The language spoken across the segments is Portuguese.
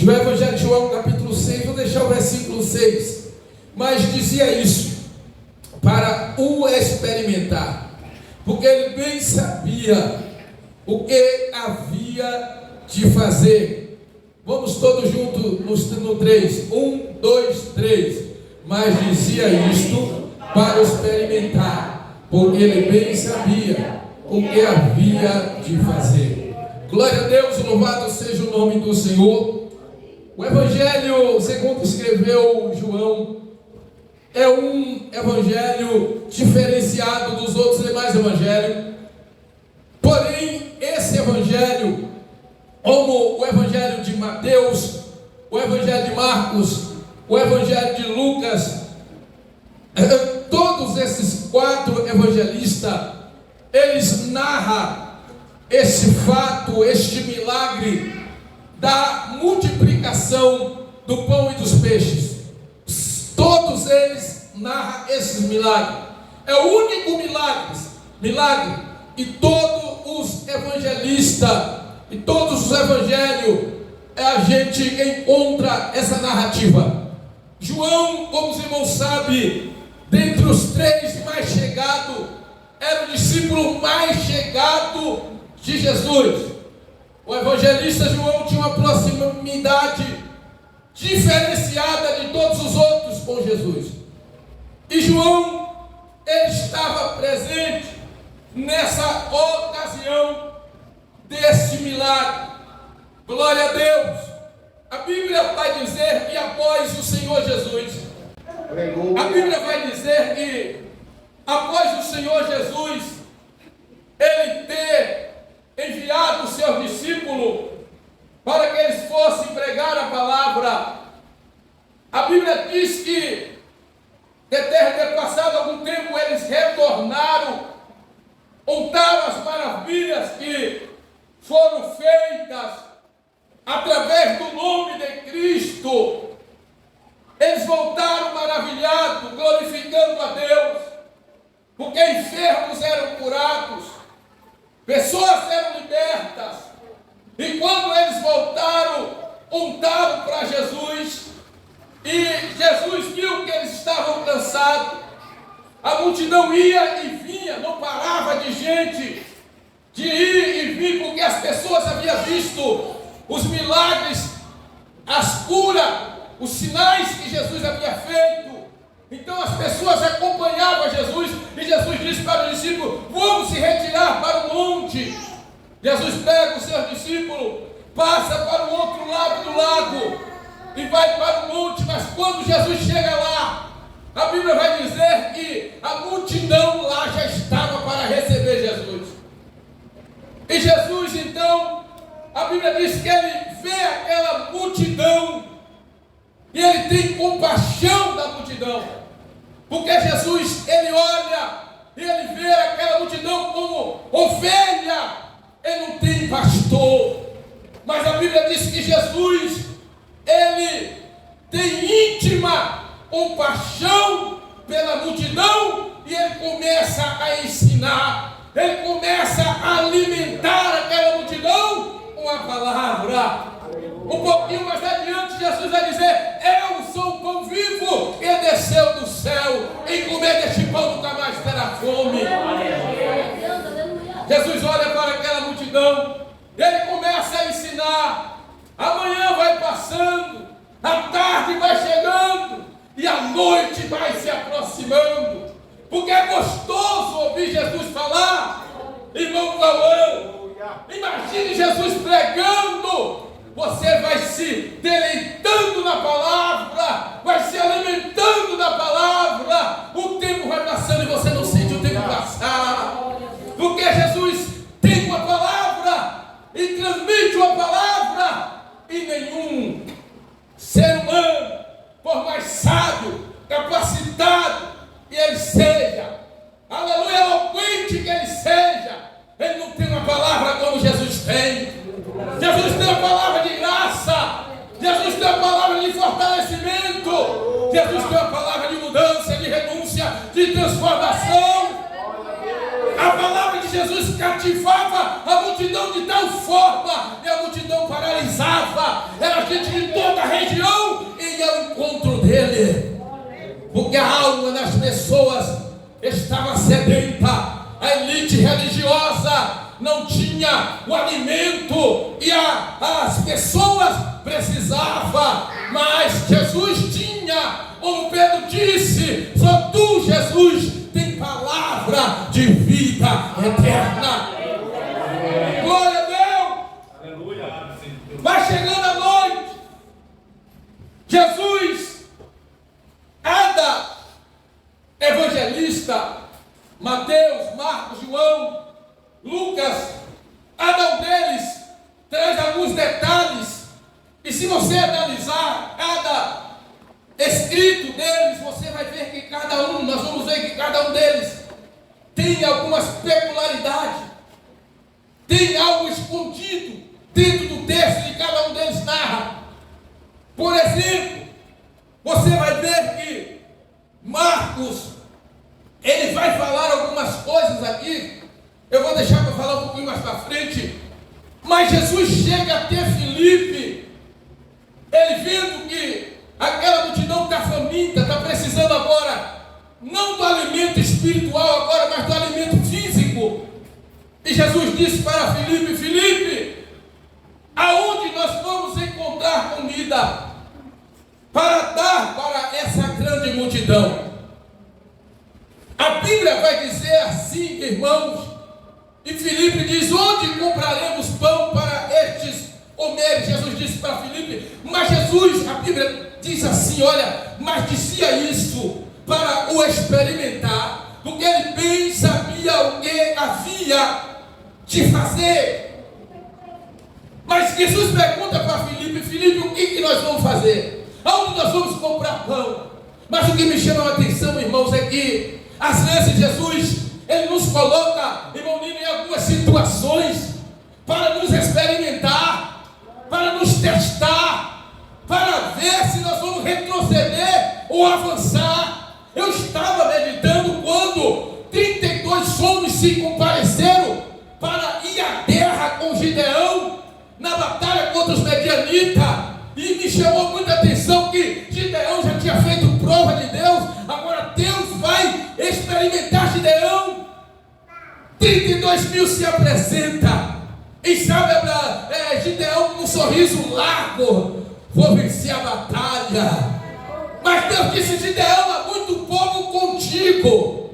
O Evangelho de João, capítulo 6, vou deixar o versículo 6. Mas dizia isso para o experimentar, porque ele bem sabia o que havia de fazer. Vamos todos juntos no 3. 1, 2, 3. Mas dizia isto para experimentar, porque ele bem sabia o que havia de fazer. Glória a Deus, louvado seja o nome do Senhor. O Evangelho, segundo escreveu João, é um evangelho diferenciado dos outros demais evangelhos. Porém, esse evangelho, como o evangelho de Mateus, o evangelho de Marcos, o evangelho de Lucas, todos esses 4 evangelistas, eles narram esse fato, este milagre da multiplicação do pão e dos peixes. Todos eles narram esses milagres. É o único milagre, e todos os evangelistas e todos os evangelhos a gente encontra essa narrativa. João, como os irmãos sabem, dentre os 3 mais chegados, era o discípulo mais chegado de Jesus. O evangelista João tinha uma proximidade diferenciada de todos os outros com Jesus. E João, ele estava presente nessa ocasião deste milagre. Glória a Deus. A Bíblia vai dizer que após o Senhor Jesus, a Bíblia vai dizer que após o Senhor Jesus, ele ter enviado os seus discípulos para que eles fossem pregar a palavra, a Bíblia diz que, ter passado algum tempo, eles retornaram, contaram as maravilhas que foram feitas através do nome de Cristo. Eles voltaram maravilhados, glorificando a Deus, porque enfermos eram curados, pessoas eram libertas. E quando eles voltaram, contaram para Jesus, e Jesus viu que eles estavam cansados. A multidão ia e vinha, não parava de gente, de ir e vir, porque as pessoas haviam visto os milagres, as curas, os sinais que Jesus havia feito. Então as pessoas acompanhavam Jesus, e Jesus disse para os discípulos: vamos se retirar para o monte. Jesus pega os seus discípulos, passa para o outro lado do lago e vai para o monte. Mas quando Jesus chega lá, a Bíblia vai dizer que a multidão lá já estava para receber Jesus. E Jesus, então, a Bíblia diz que ele vê aquela multidão e ele tem compaixão da multidão, porque Jesus, ele olha e ele vê aquela multidão como ovelha. Ele não tem pastor, mas a Bíblia diz que Jesus, ele tem íntima compaixão pela multidão, e ele começa a ensinar, ele começa a alimentar aquela multidão com a palavra. Um pouquinho mais adiante, Jesus vai dizer: eu sou o pão vivo que desceu do céu, e comer deste pão nunca mais terá fome. Jesus olha para aquela multidão, ele começa a ensinar. Amanhã vai passando, a tarde vai chegando, e a noite vai se aproximando, porque é gostoso ouvir Jesus falar. Irmão falando, imagine Jesus pregando, você vai se deleitando na palavra, vai se alimentando da palavra, o tempo vai passando e você não sente o tempo passar, porque Jesus tem uma palavra e transmite uma palavra, e nenhum ser humano, por mais sábio, capacitado que ele seja, aleluia, eloquente que ele seja, ele não tem uma palavra como Jesus tem. Jesus tem uma palavra de graça, Jesus tem uma palavra de fortalecimento, Jesus tem uma palavra de mudança, de renúncia, de transformação. A palavra de Jesus cativava a multidão de tal forma, e a multidão paralisava. Era gente de estava sedenta. A elite religiosa não tinha o alimento e as pessoas precisavam, mas Jesus tinha. Como Pedro disse, só tu, Jesus, tem palavra de vida eterna. Glória a Deus. Aleluia. Vai chegando a noite. Jesus, cada evangelista, Mateus, Marcos, João, Lucas, cada um deles traz alguns detalhes. E se você analisar cada escrito deles, você vai ver que nós vamos ver que cada um deles tem algumas peculiaridades, tem algo escondido dentro do texto de cada um deles narra. Por exemplo, você vai ver que Marcos, ele vai falar algumas coisas aqui, eu vou deixar para falar um pouquinho mais para frente, mas Jesus chega até Filipe, ele vendo que aquela multidão está faminta, está precisando agora, não do alimento espiritual agora, mas do alimento físico. E Jesus disse para Filipe: Filipe, aonde nós vamos encontrar comida para dar para essa grande multidão? A Bíblia vai dizer assim, irmãos, e Filipe diz: onde compraremos pão para estes comerem? Jesus disse para Filipe, mas Jesus, a Bíblia diz assim, olha, mas dizia isso para o experimentar, porque ele bem sabia o que havia de fazer. Mas Jesus pergunta para Filipe: Filipe, o que nós vamos fazer? Aonde nós vamos comprar pão? Mas o que me chama a atenção, irmãos, é que às vezes Jesus, ele nos coloca, irmão Nino, em algumas situações para nos experimentar, para nos testar, para ver se nós vamos retroceder ou avançar. Eu estava meditando quando 32 homens se compareceram para ir à guerra com Gideão, na batalha contra os medianitas, e me chamou muita atenção que Gideão já tinha feito prova de Deus, agora Deus vai experimentar Gideão. 32 mil se apresenta, e sabe, Gideão com um sorriso largo: vou vencer a batalha. Mas Deus disse: Gideão, há muito povo contigo.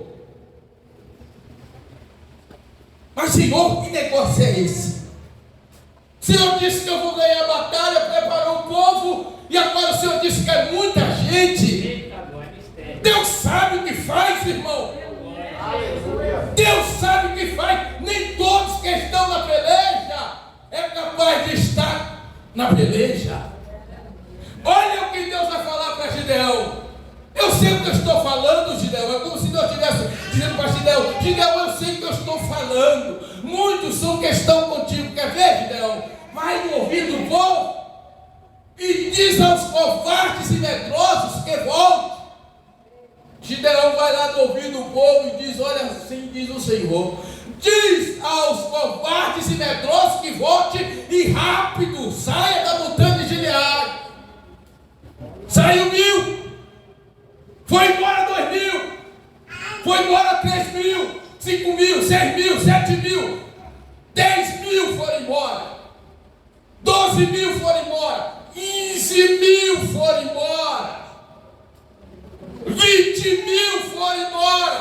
Mas Senhor, que negócio é esse? O Senhor disse que eu vou ganhar a batalha, preparou o povo, e agora o Senhor disse que é muita gente. Deus sabe o que faz, irmão. Deus sabe o que faz. Nem todos que estão na peleja é capaz de estar na peleja. Olha o que Deus vai falar para Gideão. Eu sei o que eu estou falando, Gideão. É como se Deus estivesse dizendo para Gideão: Gideão, eu sei o que eu estou falando. Muitos são que estão contigo. Quer ver, Gideão? Vai no ouvido do povo e diz aos covardes e medrosos que volte. Gideão vai lá no ouvido do povo e diz: olha, assim diz o Senhor, diz aos covardes e medrosos que volte e rápido saia da montanha de Gileade. Saiu 1.000, foi embora 2.000, foi embora 3.000, 5.000, 6.000, 7.000, 10.000 foram embora, 12.000 foram embora, 15.000 foram embora, 20.000 foram embora,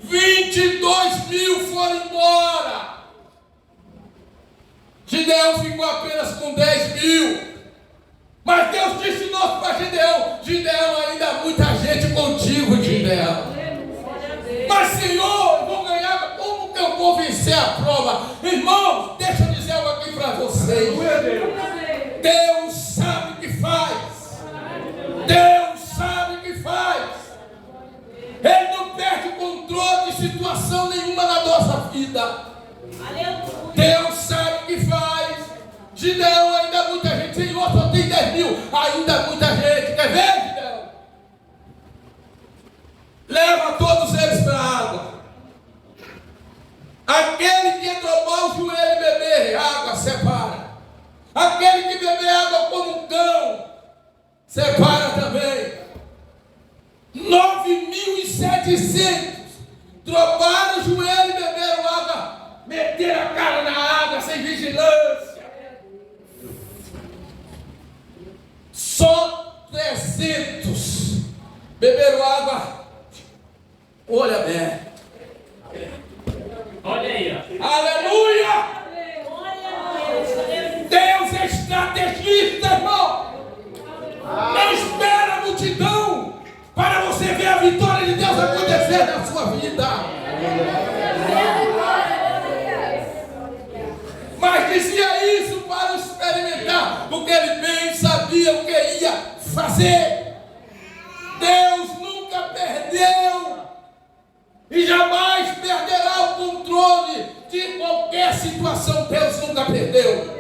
22.000 foram embora. Gideão ficou apenas com 10.000. Mas Deus disse de novo para Gideão: Gideão, ainda há muita gente contigo, Gideão. Mas Senhor, eu vou ganhar. Como que eu vou vencer a prova? Irmãos, deixa eu dizer algo aqui para vocês. Deus sabe o que faz. Deus sabe o que faz. Ele não perde o controle de situação nenhuma na nossa vida. Deus sabe o que faz. Gideão, ainda há muita gente. Senhor, só tem 10.000. Ainda há muita gente. Quer ver, Gideão? Leva todos eles para a água. Aquele que dobrar o joelho e beber água, separa. Aquele que beber água como um cão, separa também. 9.700 Só 300 beberam água, olho aberto. Olha aí, ó. Aleluia! Deus é estrategista, irmão. Não espera a multidão para você ver a vitória de Deus acontecer na sua vida. Mas dizia isso para experimentar, porque ele bem sabia o que ia fazer. Deus nunca perdeu e jamais perderá o controle de qualquer situação. Deus nunca perdeu.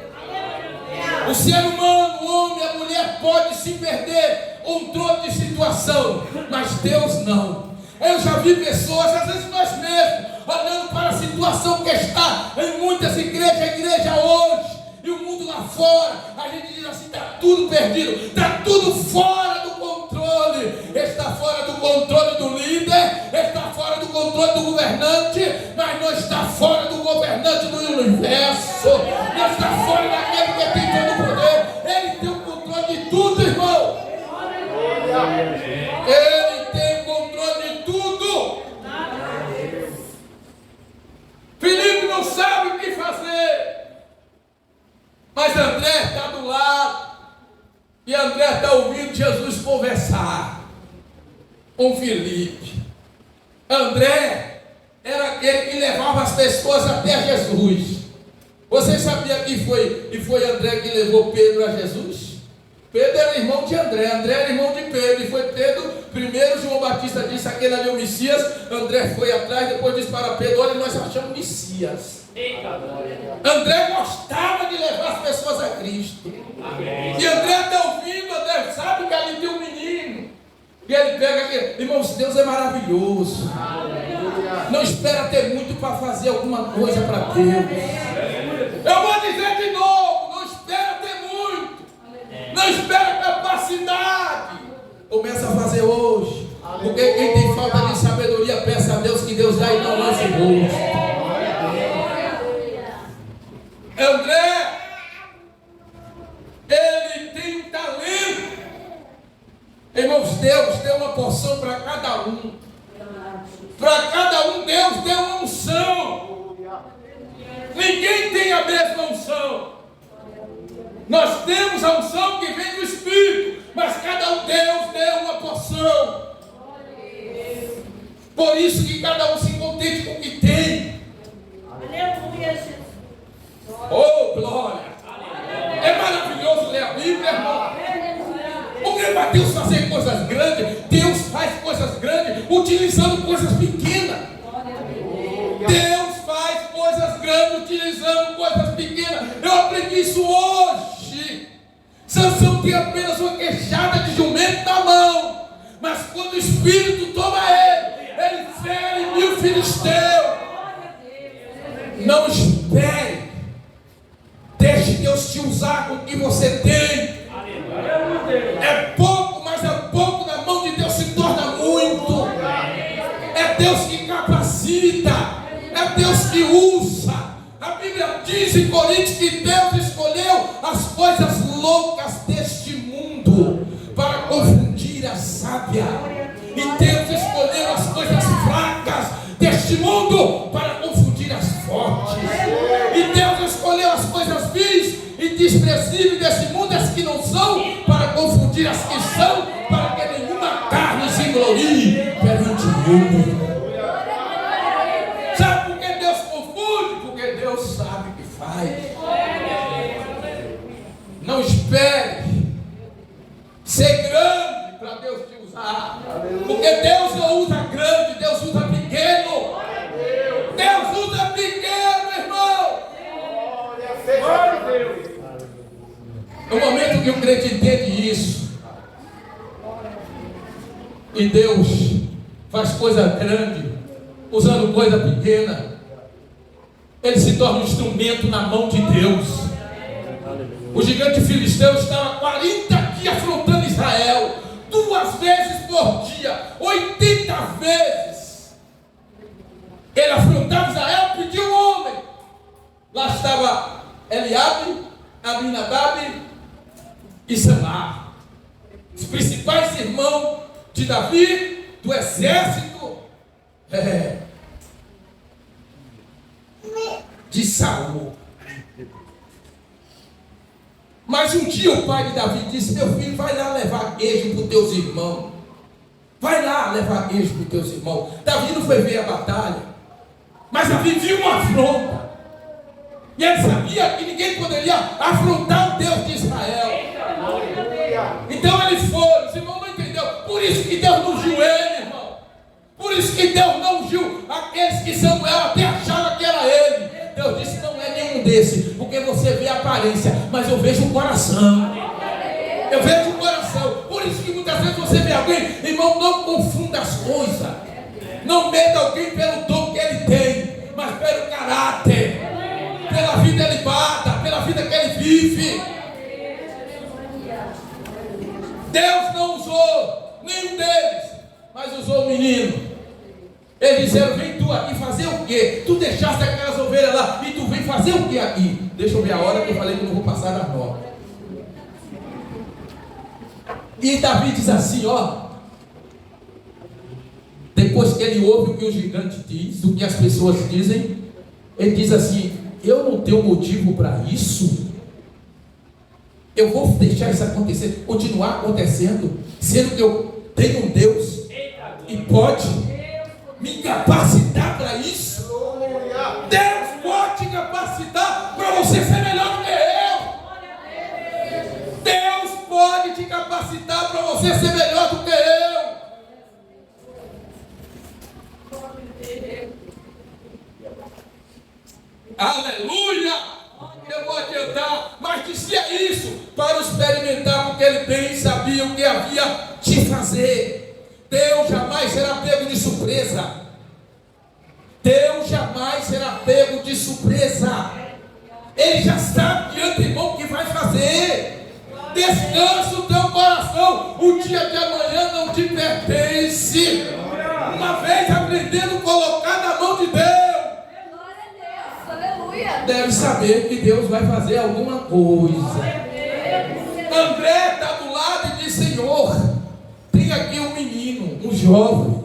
O ser humano, o homem, a mulher pode se perder controle de situação, mas Deus não. Eu já vi pessoas, às vezes nós mesmos, olhando para a situação que está em muitas igrejas, a igreja hoje e o mundo lá fora, a gente diz assim: está tudo perdido, está tudo fora do controle. Está fora do controle do líder, está fora do controle do governante, mas não está fora do governante do universo, não está fora daquele que tem todo o poder. Ele tem o controle de tudo, irmão. Ele tem o controle de tudo. Filipe não sabe o que fazer, mas André está do lado, e André está ouvindo Jesus conversar com Filipe. André era aquele que levava as pessoas até Jesus. Você sabia que foi André que levou Pedro a Jesus? Pedro era irmão de André, André era irmão de Pedro, e foi Pedro, primeiro João Batista disse: aquele ali é o Messias. André foi atrás, depois disse para Pedro: olha, nós achamos Messias. André gostava de levar as pessoas a Cristo. E André está ouvindo, André sabe que ali tem um menino. E ele pega aquele, irmãos, Deus é maravilhoso. Não espera ter muito para fazer alguma coisa para Deus. Eu vou dizer de novo: não espera ter muito, não espera capacidade. Começa a fazer hoje. Porque quem tem falta de sabedoria, peça a Deus, que Deus dá e não lance o rosto. André, ele tem talento. Irmãos, Deus deu uma porção para cada um. Para cada um Deus deu uma unção. Ninguém tem a mesma unção. Nós temos a unção que vem do Espírito, mas cada um Deus deu uma porção. Por isso que cada um se contente com o que tem. Oh, glória! É maravilhoso ler a Bíblia, irmão. Porque para Deus fazer coisas grandes, Deus faz coisas grandes utilizando coisas pequenas. Deus faz coisas grandes utilizando coisas pequenas. Eu aprendi isso hoje. Sansão tem apenas uma queixada de jumento na mão, mas quando o Espírito toma ele fere 1000 filisteus. Não espere. Deixe Deus te usar com o que você tem. É pouco, mas é pouco na mão de Deus se torna muito. É Deus que capacita, é Deus que usa. A Bíblia diz em Coríntios que Deus escolheu as coisas loucas deste mundo para confundir a sábia. E Deus escolheu as coisas fracas deste mundo para confundir as fortes. E Deus escolheu as coisas vis e desprezíveis desse mundo, as que não são, para confundir as que são, para que nenhuma carne se glorie perante ele. Sabe por que Deus confunde? Porque Deus sabe o que faz. Não espere ser grande para Deus te usar. Porque Deus não usa grande, Deus usa pequeno. Deus usa pequeno, irmão. No momento que o crente entende isso, e Deus faz coisa grande usando coisa pequena, ele se torna um instrumento na mão de Deus. O gigante filisteu estava 40 dias afrontando Israel, 2 vezes por dia, 80 vezes. Ele afrontava Israel, pediu um homem. Lá estava Eliabe, Abinadab e Samar. Davi, do exército de Saul. Mas um dia o pai de Davi disse: meu filho, vai lá levar queijo para os teus irmãos. Vai lá levar queijo para os teus irmãos. Davi não foi ver a batalha, mas Davi viu uma afronta. E ele sabia que ninguém poderia afrontar o Deus de Israel. Então ele foi. Os irmãos não entenderam. Por isso que Deus não ungiu ele, irmão. Por isso que Deus não ungiu aqueles que Samuel até achava que era ele. Deus disse: não é nenhum desses, porque você vê a aparência, mas eu vejo o coração. Eu vejo o coração. Por isso que muitas vezes você vê alguém, irmão, não confunda as coisas. Não meda alguém pelo dom que ele tem, mas pelo caráter, pela vida elevada, pela vida que ele vive. Deus não usou nenhum deles, mas usou o menino. Eles disseram: vem tu aqui fazer o quê? Tu deixaste aquelas ovelhas lá e tu vem fazer o quê aqui? Deixa eu ver a hora que eu falei que eu não vou passar da nota. E Davi diz assim, ó, depois que ele ouve o que o gigante diz, o que as pessoas dizem, ele diz assim: eu não tenho motivo para isso. Eu vou deixar isso acontecer, continuar acontecendo, sendo que eu tenho um Deus e pode me capacitar para isso. Deus pode te capacitar para você ser melhor do que eu. Deus pode te capacitar para você ser melhor do que eu. Aleluia! Eu vou adiantar, mas dizia isso para experimentar, porque ele bem sabia o que havia de fazer. Deus jamais será pego de surpresa. Deus jamais será pego de surpresa. Ele já sabe de antemão o que vai fazer. Descansa o teu coração. O dia de amanhã não te pertence. Uma vez aprendendo a colocar na mão de Deus, deve saber que Deus vai fazer alguma coisa. André está do lado e diz: Senhor, tem aqui um menino, um jovem.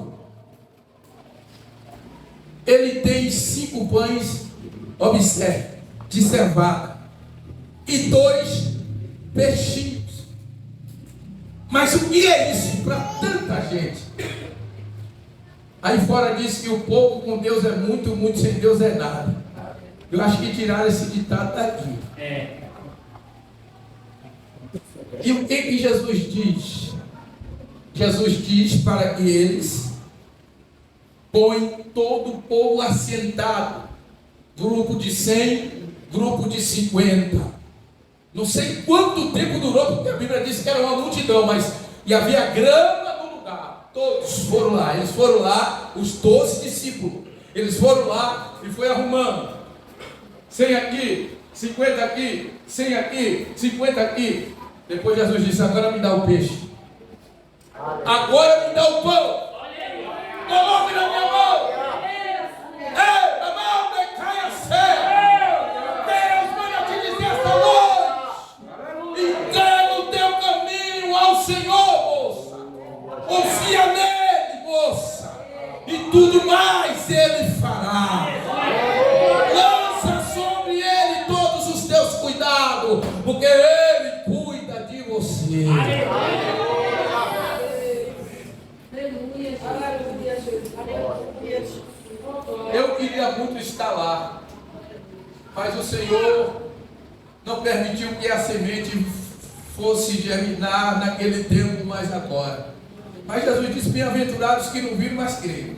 Ele tem 5 pães, observe, de cevada e 2 peixinhos. Mas o que é isso para tanta gente? Aí fora diz que o pouco com Deus é muito, muito sem Deus é nada. Eu acho que tiraram esse ditado daqui. E o que Jesus diz? Jesus diz para que eles põem todo o povo assentado. Grupo de 100, grupo de 50. Não sei quanto tempo durou, porque a Bíblia diz que era uma multidão, mas e havia grama no lugar. Todos foram lá. Eles foram lá, os 12 discípulos. Eles foram lá e foi arrumando. 100 aqui, 50 aqui, 100 aqui, 50 aqui. Depois Jesus disse: agora me dá o peixe. Agora me dá o pão. Coloque na minha mão. Ei, a mão me cai a céu. Deus manda te dizer esta noite: entrega o teu caminho ao Senhor, moça. Confia nele, moça. E tudo mais Ele fará. Cuidado, porque Ele cuida de você. Eu queria muito estar lá, mas o Senhor não permitiu que a semente fosse germinar naquele tempo, mas agora. Mas Jesus disse: bem-aventurados que não viram, mas creram.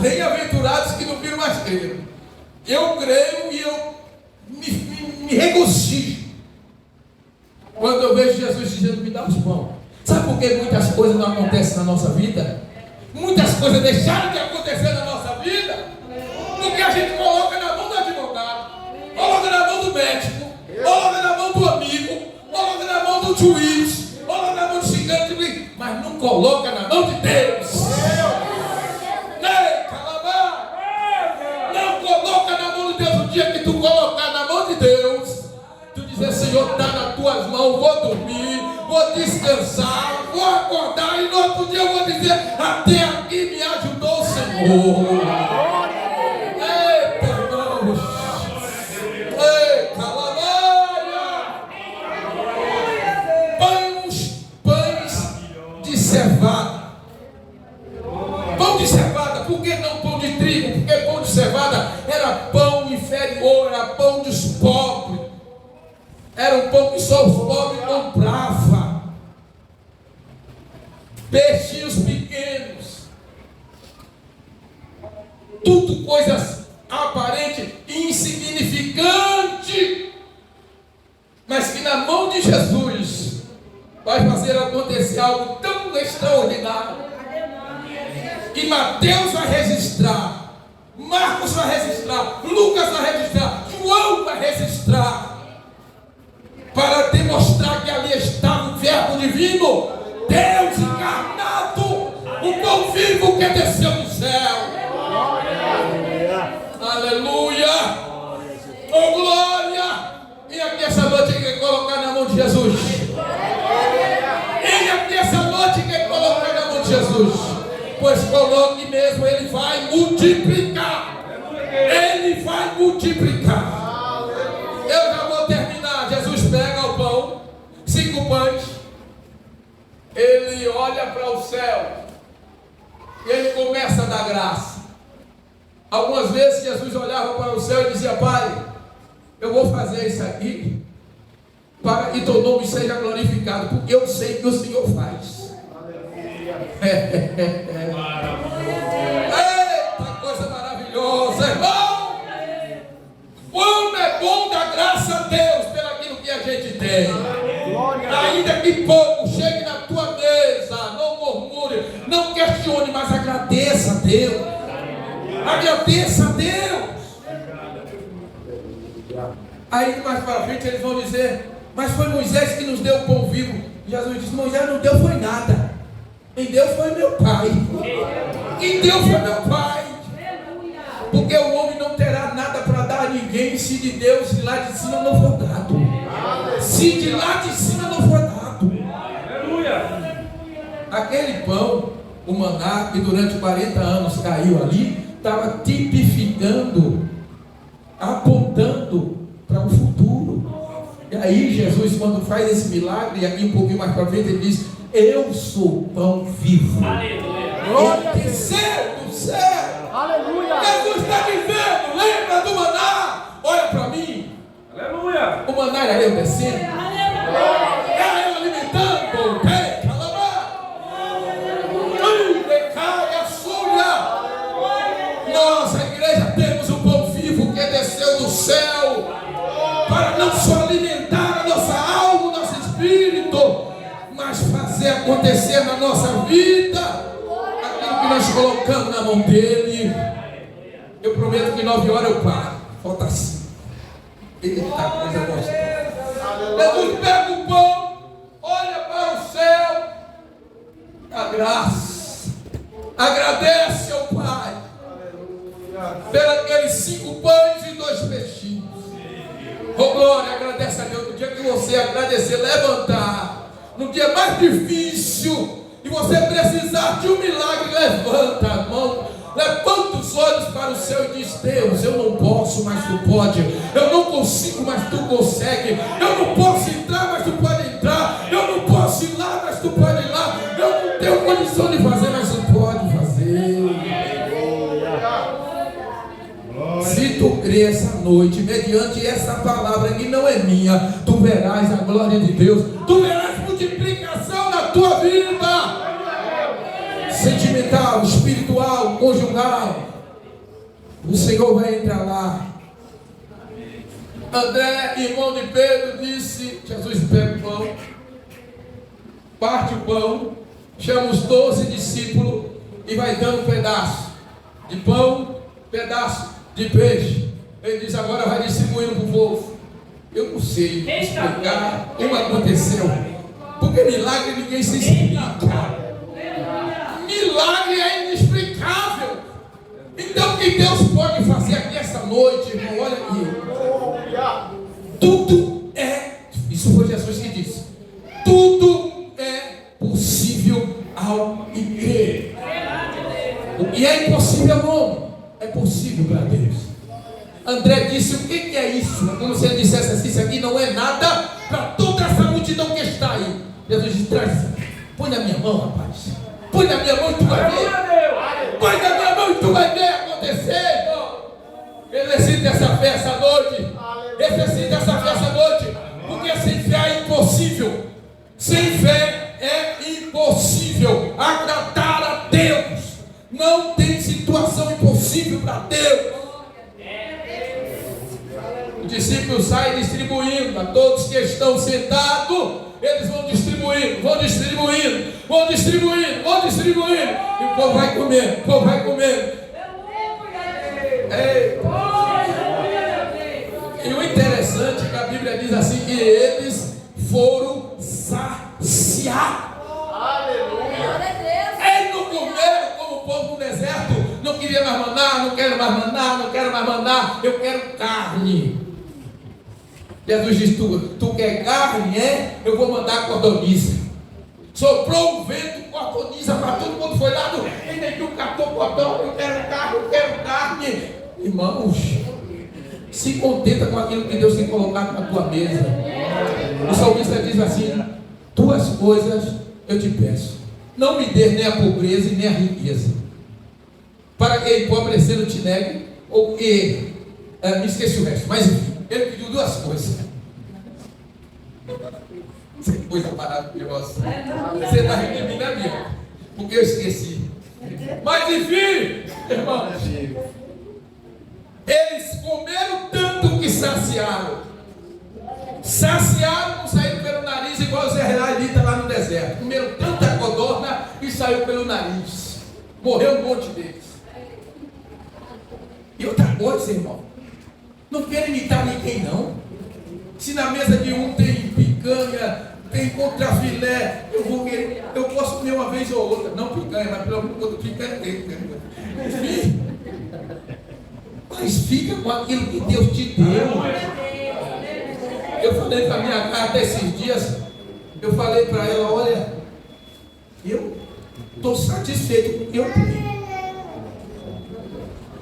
Bem-aventurados que não viram, mas creram. Eu creio e eu me regocijo quando eu vejo Jesus dizendo: me dá os pão. Sabe por que muitas coisas não acontecem na nossa vida? Muitas coisas deixaram de acontecer na nossa vida porque a gente coloca na mão do advogado, coloca na mão do médico, coloca na mão do amigo, coloca na mão do juiz, coloca na mão do gigante, mas não coloca na mão de Deus. Não coloca na mão de Deus. O dia que tu colocar na mão de Deus, tu dizer: Senhor, está nas tuas mãos, vou dormir, vou descansar, vou acordar e no outro dia eu vou dizer: até aqui me ajudou o Senhor. Eita, irmãos. Eita, aleluia. Pães de cevada. Pão de cevada, por que não pão de trigo? Porque pão de cevada era pão inferior, era pão dos pobres. Era um pão que só os pobres compravam. Peixinhos pequenos. Tudo coisas aparentes, insignificantes. Mas que na mão de Jesus vai fazer acontecer algo tão extraordinário. Que Mateus vai registrar, Marcos vai registrar, Lucas vai registrar, João vai registrar, para demonstrar que ali estava o Verbo divino, Deus encarnado, o pão vivo que desceu do céu. Aleluia! Oh glória! E aqui essa noite quer colocar na mão de Jesus. E aqui essa noite quer colocar na mão de Jesus. Pois coloque mesmo, Ele vai multiplicar. Ele vai multiplicar. Eu já vou terminar. Jesus pega o pão, 5 pães. Ele olha para o céu. E Ele começa a dar graça. Algumas vezes Jesus olhava para o céu e dizia: Pai, eu vou fazer isso aqui para que teu nome seja glorificado, porque eu sei que o Senhor faz. Eita, coisa maravilhosa, irmão. Como é bom dar graça a Deus pelo aquilo que a gente tem. Ainda que pouco, chegue na tua mesa, não murmure, não questione, mas agradeça a Deus. Agradeça a Deus. Aí mais para frente eles vão dizer: mas foi Moisés que nos deu o pão vivo. Jesus disse: Moisés não deu foi nada. Quem deu foi meu Pai. Quem deu foi meu Pai. Porque o homem não terá nada para dar a ninguém se de Deus, de lá de cima, não for dado. Se de lá de cima não for dado. Aquele pão, o maná, que durante 40 anos caiu ali, estava tipificando, apontando para o futuro. E aí Jesus, quando faz esse milagre, e aqui um pouquinho mais para frente, ele diz: eu sou pão vivo. Aleluia. Ele desceu do céu. Aleluia. Jesus está dizendo: lembra do maná? Olha para mim. Aleluia. O maná era eu descendo. Aleluia. Era eu alimentando. Nós, a igreja, temos um pão vivo que desceu do céu para não só alimentar a nossa alma, o nosso espírito, mas fazer acontecer na nossa vida aquilo que nós colocamos na mão dele. Eu prometo que 9 horas eu paro. Falta 5. Eita, coisa gostosa. Jesus pega o pão, olha para o céu, a graça, agradece ao Pai pelos 5 pães e 2 peixinhos. Oh glória, agradece a Deus. No dia que você agradecer, levantar, no dia mais difícil, e você precisar de um milagre, levanta a mão, levanta os olhos para o céu e diz: Deus, eu não posso, mas tu pode. Eu não consigo, mas tu consegue. Eu não posso entrar, mas tu pode entrar. Eu não posso ir lá, mas tu pode ir lá. Eu não tenho condição de fazer, mas tu pode fazer. Se tu crê essa noite, mediante essa palavra que não é minha, tu verás a glória de Deus. Tu verás multiplicação na tua vida. Sentimental, espiritual, conjugal. O Senhor vai entrar lá. André, irmão de Pedro, disse: Jesus pega o pão, parte o pão, chama os 12 discípulos e vai dando um pedaço de pão, pedaço de peixe. Ele diz: agora vai distribuindo para o povo. Eu não sei explicar como aconteceu, porque milagre ninguém se explica. Milagre é inexplicável. Então o que Deus pode fazer aqui essa noite, irmão? Olha aqui. Tudo é, isso foi Jesus que disse, tudo E é impossível ao homem, é possível para Deus. André disse: o que é isso? Como se ele dissesse assim: isso aqui não é nada para toda essa multidão que está aí. Jesus disse: traz, põe na minha mão, rapaz. Põe na minha mão e tu vai ver. Põe na minha mão e tu vai ver acontecer, irmão. Exercita essa fé essa noite. Exercita essa fé essa noite. Porque sem fé é impossível. Sem fé é impossível agradar a Deus. Não tem situação impossível para Deus. Os discípulos saem distribuindo a todos que estão sentados. Eles vão distribuindo, vão distribuindo, vão distribuindo, vão distribuindo. E o povo vai comendo, o povo vai comendo. E o interessante é que a Bíblia diz assim: que eles foram saciados. Eles não comeram como o povo no deserto. Não queria mais maná, não quero mais maná, não quero mais maná, eu quero carne. Jesus diz: tu quer carne, é? Eu vou mandar codorniz. Soprou um vento, codorniza para todo mundo. Foi lá no Enendu, catou codorniz. Eu quero carne, eu quero carne. Irmãos, se contenta com aquilo que Deus tem colocado na tua mesa. O salmista diz assim: duas coisas eu te peço, não me dê nem a pobreza e nem a riqueza, para que empobrecendo te negue, ou que me esqueci o resto. Mas enfim, ele pediu duas coisas. Isso é coisa maravilhosa. Você está rindo de mim, né, minha? Porque eu esqueci. Mas enfim, irmãos, eles comeram tanto que saciaram. Saciaram, não saíram pelo nariz igual os israelitas lá no deserto. Comeram tanta codorna e saiu pelo nariz. Morreu um monte deles. E outra coisa, irmão, não quero imitar ninguém, não. Se na mesa de um tem picanha, tem contrafilé, eu posso comer uma vez ou outra. Não picanha, mas pelo menos picanha tem. Enfim, mas fica com aquilo que Deus te deu. Eu falei para a minha gata esses dias, eu falei para ela: olha, eu estou satisfeito com o que eu tenho.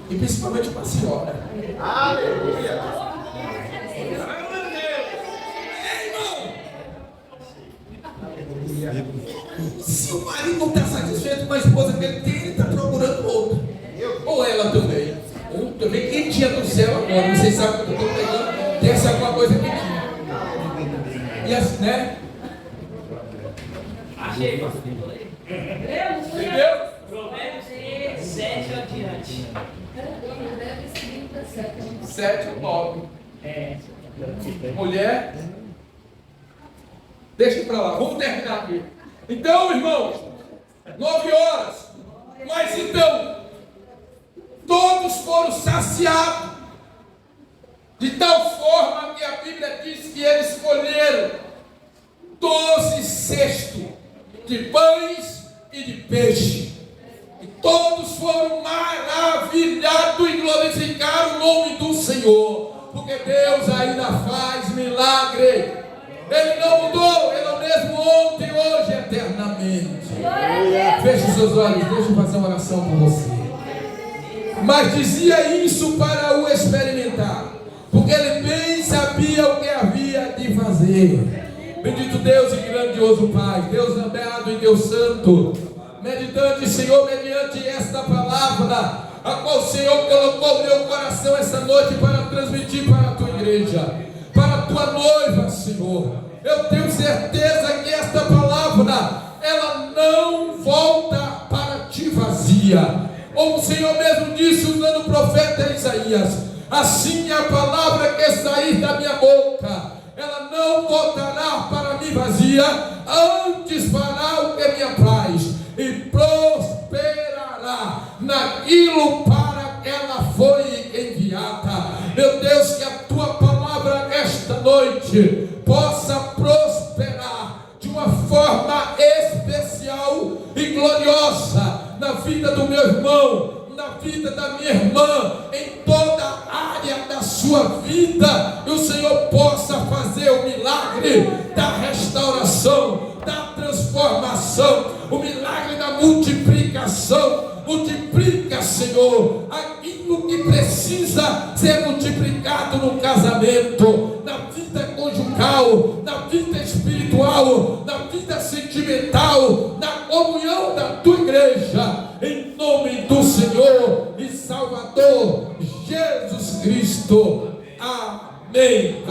E principalmente com a senhora. Aleluia! Se o marido não está satisfeito com a esposa que ele tem, ele está procurando outra. Ou ela também. Ou também quem tinha do céu agora. Vocês sabem que eu estou pegando. Tem essa alguma coisa que tinha. E assim, né? Achei, pastor. Entendeu? Provérbios 7 adiante. 7 ou 9. Mulher. Deixa pra lá, vamos terminar aqui. Então, irmãos, 9 horas. Mas então, todos foram saciados, de tal forma que a Bíblia diz que eles escolheram 12 cestos de pães e de peixe. E todos foram maravilhados e glorificaram o nome do Senhor, porque Deus ainda faz milagre. Ele não mudou, Ele é o mesmo ontem, hoje, eternamente. Feche seus olhos, deixa eu fazer uma oração por você. Mas dizia isso para o experimentar, porque ele bem sabia o que havia de fazer. Bendito Deus e grandioso Pai, Deus amado e Deus santo, meditante, Senhor, mediante esta palavra, a qual o Senhor colocou no meu coração essa noite para transmitir para a tua igreja, para a tua noiva, Senhor. Eu tenho certeza que esta palavra, ela não volta para ti vazia. Como o Senhor mesmo disse usando o profeta Isaías: assim a palavra que sair da minha boca, ela não voltará para mim vazia, antes fará o que me apraz e prosperará naquilo para que ela foi enviada. Meu Deus, que a tua palavra esta noite possa prosperar de uma forma especial e gloriosa na vida do meu irmão, na vida da minha irmã, em toda a área da sua vida. E o Senhor possa fazer o milagre da restauração, da transformação, o milagre da multiplicação. Multiplica, Senhor, aquilo que precisa ser multiplicado no casamento, na vida conjugal, na vida espiritual, na vida sentimental, na comunhão da tua igreja, em nome do Senhor e Salvador Jesus Cristo. Amém.